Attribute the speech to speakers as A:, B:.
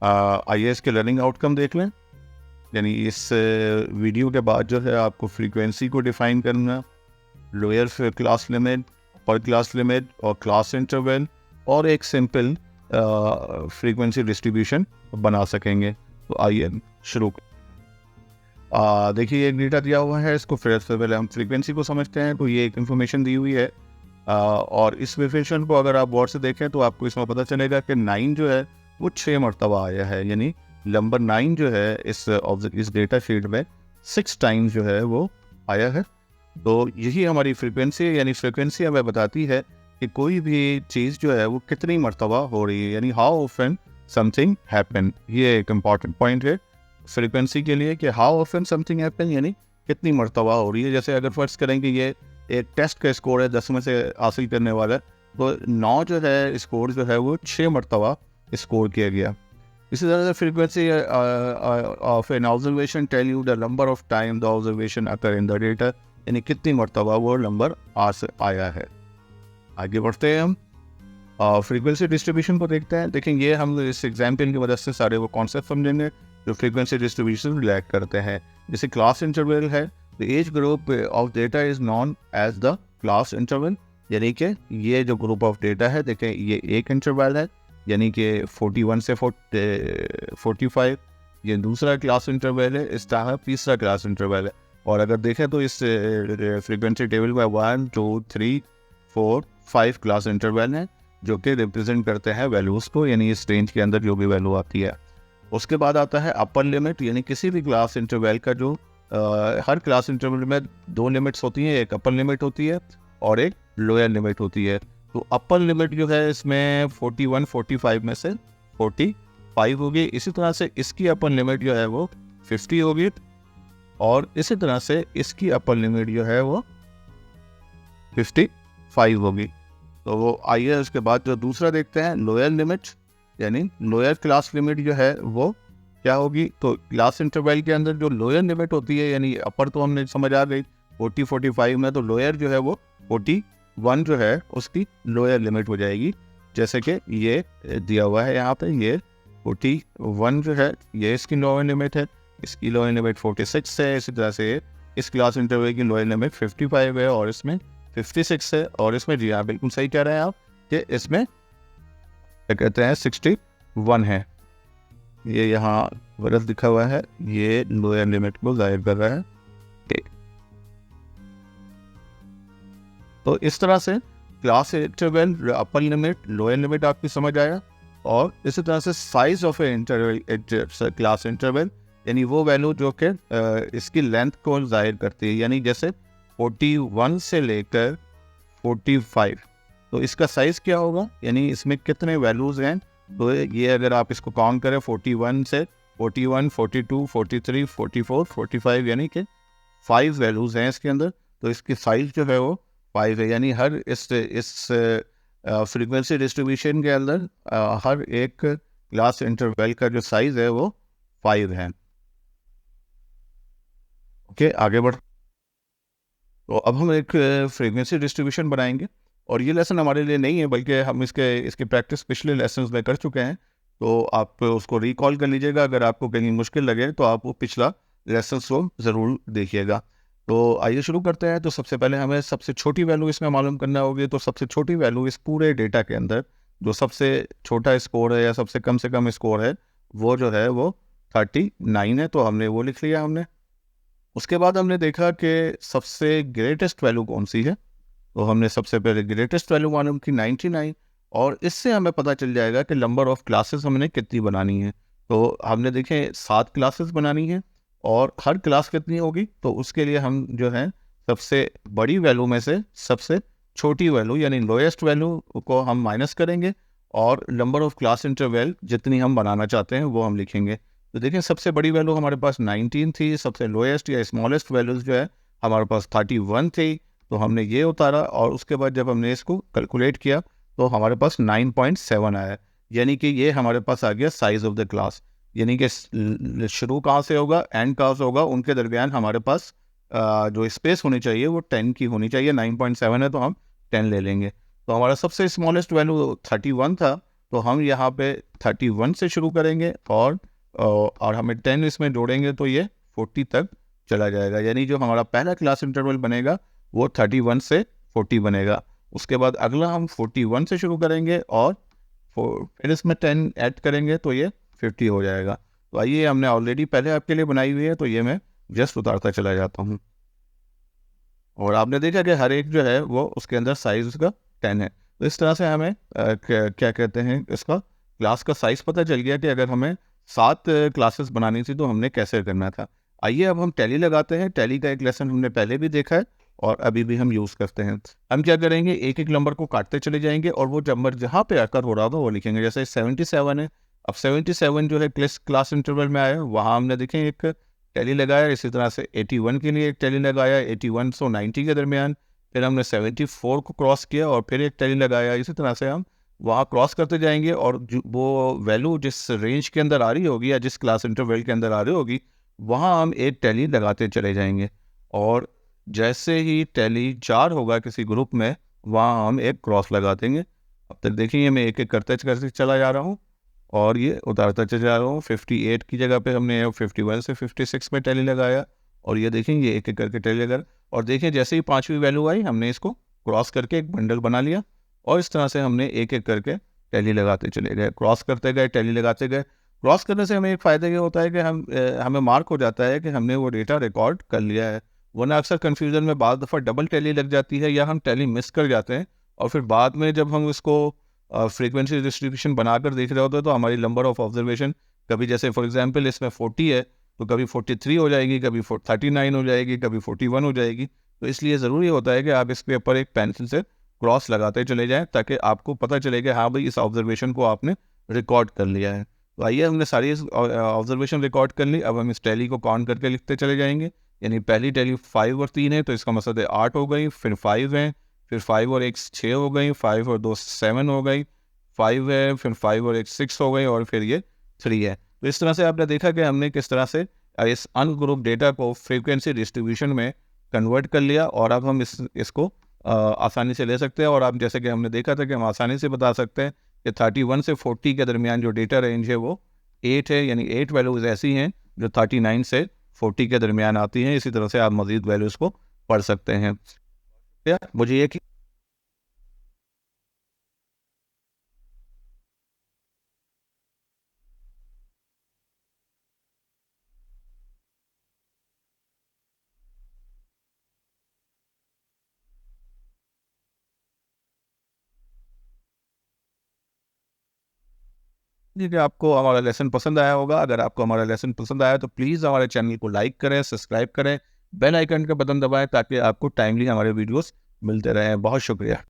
A: आइए इसके learning outcome देख लें। यानी इस वीडियो के बाद जो है आपको फ्रीक्वेंसी को डिफाइन करना, lower class limit, upper class limit और क्लास इंटरवल और एक सिंपल फ्रीक्वेंसी डिस्ट्रीब्यूशन बना सकेंगे। तो आइए शुरू। देखिए एक डेटा दिया हुआ है, इसको फिर से पहले हम फ्रीक्वेंसी को समझते हैं। तो ये एक इन्फॉर्मेशन दी हुई है और इस वेरिएशन को अगर आप गौर से देखें तो आपको इसमें पता चलेगा कि 9 जो है वो 6 मरतबा आया है। यानी नंबर 9 जो है इस डेटा शीट में 6 टाइम्स जो है वो आया है। तो यही हमारी फ्रीक्वेंसी है। यानी फ्रीक्वेंसी हमें बताती है कि कोई भी चीज़ जो है वो कितनी मरतबा हो रही है, यानी हाउ ऑफन समथिंग हैपन। ये एक इम्पॉर्टेंट पॉइंट है फ्रीक्वेंसी के लिए कि हाउ ऑफन समथिंग हैपन, यानी कितनी मरतबा हो रही है। जैसे अगर फर्ज करें कि ये एक टेस्ट का स्कोर है 10 में से हासिल करने वाला है, तो 9 जो है स्कोर जो है वो 6 मरतबा स्कोर किया गया। इसी तरह से frequency of an observation tell you the number of time the observation occur in the data, यानी कितनी मरतबा वो नंबर आया है। आगे बढ़ते हैं हम फ्रीक्वेंसी डिस्ट्रीब्यूशन को देखते हैं। देखें ये हम इस एग्जाम्पल की मदद से सारे वो कॉन्सेप्ट समझेंगे जो फ्रीक्वेंसी डिस्ट्रीब्यूशन रिलेट करते हैं। जैसे क्लास इंटरवल है, the age group of data is known as the class interval, यानी कि ये जो ग्रुप ऑफ डेटा है, देखें ये एक इंटरवल है यानी कि 41 से 45, ये दूसरा क्लास इंटरवल है, इस तरह तीसरा क्लास इंटरवल है। और अगर देखें तो इस फ्रीक्वेंसी टेबल में 1 2 3 4 5 क्लास इंटरवल हैं जो कि रिप्रेजेंट करते हैं वैल्यूज़ को, यानी इस रेंज के अंदर जो भी वैल्यू आती है। उसके बाद आता है अपर लिमिट, यानी किसी भी क्लास इंटरवल का जो हर क्लास इंटरवल में 2 लिमिट्स होती हैं, एक अपर लिमिट होती है और एक लोअर लिमिट होती है। तो अपर लिमिट जो है इसमें 41 45 में से 45 होगी। इसी तरह से इसकी अपर लिमिट जो है वो 50 होगी और इसी तरह से इसकी अपर लिमिट जो है वो 55 होगी। तो वो आइए उसके बाद जो दूसरा देखते हैं लोअर लिमिट, यानी लोअर क्लास लिमिट जो है वो क्या होगी। तो क्लास इंटरवल के अंदर जो लोअर लिमिट होती है, यानी अपर तो हमने समझ आ गई 40 45 में, तो लोअर जो है वो 41 जो है उसकी लोअर लिमिट हो जाएगी। जैसे कि ये दिया हुआ है यहाँ पे, ये 41 जो है ये इसकी लोअर लिमिट है, इसकी लोअर लिमिट 46 है। इसी तरह से इस क्लास इंटरवल की लोअर लिमिट 55 है और इसमें 56 है। और इसमें जी हाँ बिल्कुल सही कह रहे हैं आप कि इसमें क्या कहते हैं 61 है। ये यहाँ गलत लिखा हुआ है, ये लोअर लिमिट को जाहिर कर रहा है। ठीक, तो इस तरह से class interval, upper limit, lower limit आपकी समझ आया। और इसी तरह से size of A interval, class interval, यानी वो वैल्यू जो कि इसकी लेंथ को जाहिर करती है। यानी जैसे 41 से लेकर 45, तो इसका साइज़ क्या होगा, यानी इसमें कितने वैल्यूज़ हैं। तो ये अगर आप इसको काउंट करें 41 से 41 42 43 44 45, यानी कि 5 वैल्यूज़ हैं इसके अंदर। तो इसकी साइज़ जो है वो 5 है। यानी हर इस फ्रीक्वेंसी डिस्ट्रीब्यूशन के अंदर हर एक क्लास इंटरवल का जो साइज़ है वो 5 है। ओके, आगे बढ़। तो अब हम एक फ्रीक्वेंसी डिस्ट्रीब्यूशन बनाएंगे और ये लेसन हमारे लिए नहीं है बल्कि हम इसकी प्रैक्टिस पिछले लेसन्स में कर चुके हैं। तो आप उसको रिकॉल कर लीजिएगा। अगर आपको कहीं मुश्किल लगे तो आप वो पिछला लेसन को ज़रूर देखिएगा। तो आइए शुरू करते हैं। तो सबसे पहले हमें सबसे छोटी वैल्यू इसमें मालूम करना होगी। तो सबसे छोटी वैल्यू इस पूरे डेटा के अंदर जो सबसे छोटा स्कोर है या सबसे कम से कम स्कोर है वो जो है वो 39 है। तो हमने वो लिख लिया हमने। उसके बाद हमने देखा कि सबसे ग्रेटेस्ट वैल्यू कौन सी है। तो हमने सबसे पहले ग्रेटेस्ट वैल्यू मालूम की 99 और इससे हमें पता चल जाएगा कि नंबर ऑफ़ क्लासेस हमने कितनी बनानी है। तो हमने देखें 7 क्लासेस बनानी है और हर क्लास कितनी होगी। तो उसके लिए हम जो है सबसे बड़ी वैल्यू में से सबसे छोटी वैल्यू यानी लोएस्ट वैल्यू को हम माइनस करेंगे और नंबर ऑफ़ क्लास इंटरवल जितनी हम बनाना चाहते हैं वो हम लिखेंगे। तो देखिए सबसे बड़ी वैल्यू हमारे पास 19 थी, सबसे लोएस्ट या स्मॉलेस्ट वैल्यूज़ जो है हमारे पास 31 थी। तो हमने ये उतारा और उसके बाद जब हमने इसको कैलकुलेट किया तो हमारे पास 9.7 आया। यानी कि ये हमारे पास आ गया साइज़ ऑफ द क्लास। यानी कि शुरू कहाँ से होगा, एंड कहाँ से होगा, उनके दरमियान हमारे पास जो स्पेस होनी चाहिए वो 10 की होनी चाहिए। 9.7 है तो हम 10 ले लेंगे। तो हमारा सबसे स्मॉलेस्ट वैल्यू 31 था। तो हम यहाँ पे 31 से शुरू करेंगे और हमें 10 इसमें जोड़ेंगे तो ये 40 तक चला जाएगा। यानी जो हमारा पहला क्लास इंटरवल बनेगा वो 31 से 40 बनेगा। उसके बाद अगला हम 41 से शुरू करेंगे और फिर इसमें 10 ऐड करेंगे तो ये 50 हो जाएगा। तो आइए, हमने ऑलरेडी पहले आपके लिए बनाई हुई है, तो ये मैं जस्ट उतारता चला जाता हूँ। और आपने देखा कि हर एक जो है वो उसके अंदर साइज उसका 10 है। तो इस तरह से हमें क्या कहते हैं, इसका क्लास का साइज पता चल गया कि अगर हमें 7 क्लासेस बनानी थी तो हमने कैसे करना था। आइए अब हम टैली लगाते हैं। टैली का एक लेसन हमने पहले भी देखा है और अभी भी हम यूज़ करते हैं। हम क्या करेंगे, एक एक नंबर को काटते चले जाएंगे और वो नंबर जहाँ पे आकर हो रहा होगा वो लिखेंगे। जैसे 77 है, अब 77 जो है क्लास इंटरवल में आया, वहाँ हमने देखें एक टैली लगाया। इसी तरह से 81 के लिए एक टैली लगाया, 81 से 90 के दरमियान। फिर हमने 74 को क्रॉस किया और फिर एक टैली लगाया। इसी तरह से हम वहाँ क्रॉस करते जाएंगे और वो वैल्यू जिस रेंज के अंदर आ रही होगी या जिस क्लास इंटरवल के अंदर आ रही होगी वहाँ हम एक टैली लगाते चले जाएंगे। और जैसे ही टैली 4 होगा किसी ग्रुप में, वहाँ हम एक क्रॉस लगा देंगे। अब तक देखिए मैं एक एक करते करते चला जा रहा हूँ और ये उतारता चला जा रहा हूँ। 58 की जगह पे हमने 51 से 56 में टैली लगाया और ये देखेंगे एक एक करके टैली लगा। और देखें जैसे ही 5वीं वैल्यू आई हमने इसको क्रॉस करके एक बंडल बना लिया और इस तरह से हमने एक एक करके टैली लगाते चले गए, क्रॉस करते गए, टैली लगाते गए। क्रॉस करने से हमें एक फ़ायदा ये होता है कि हमें मार्क हो जाता है कि हमने वो डेटा रिकॉर्ड कर लिया है। वरना अक्सर कन्फ्यूज़न में बाद दफ़ा डबल टैली लग जाती है या हम टैली मिस कर जाते हैं और फिर बाद में जब हम इसको फ्रीक्वेंसी डिस्ट्रीब्यूशन बनाकर देख रहे होते हैं तो हमारी नंबर ऑफ ऑब्जर्वेशन कभी, जैसे फॉर एग्जांपल इसमें 40 है तो कभी 43 हो जाएगी, कभी 39 हो जाएगी, कभी 41 हो जाएगी। तो इसलिए ज़रूरी होता है कि आप इसके ऊपर एक पेंसिल से क्रॉस लगाते चले जाएं ताकि आपको पता चले कि हाँ भाई, इस ऑब्जर्वेशन को आपने रिकॉर्ड कर लिया है। तो आइए, हमने सारी ऑब्जर्वेशन रिकॉर्ड कर ली। अब हम इस टैली को काउंट करके लिखते चले जाएंगे। यानी पहली टैली 5 और 3 है तो इसका मतलब है 8 हो गई, फिर 5 है, फिर 5 और 1 6 हो गई, 5 और 2 7 हो गई, 5 है, फिर 5 और 1 6 हो गई और फिर ये 3 है। तो इस तरह से आपने देखा कि हमने किस तरह से इस अनग्रुप डेटा को फ्रीक्वेंसी डिस्ट्रीब्यूशन में कन्वर्ट कर लिया और अब हम इसको आसानी से ले सकते हैं। और आप जैसे कि हमने देखा था कि हम आसानी से बता सकते हैं कि 31 से 40 के दरमियान जो डेटा रेंज है वो 8 है। यानी 8 वैल्यूज़ ऐसी हैं जो 39 से 40 के दरमियान आती हैं। इसी तरह से आप मज़ीद वैल्यूज़ को पढ़ सकते हैं। मुझे ये जी कि आपको हमारा लेसन पसंद आया होगा। अगर आपको हमारा लेसन पसंद आया तो प्लीज़ हमारे चैनल को लाइक करें, सब्सक्राइब करें, बेल आइकन का बटन दबाएं ताकि आपको टाइमली हमारे वीडियोस मिलते रहें। बहुत शुक्रिया।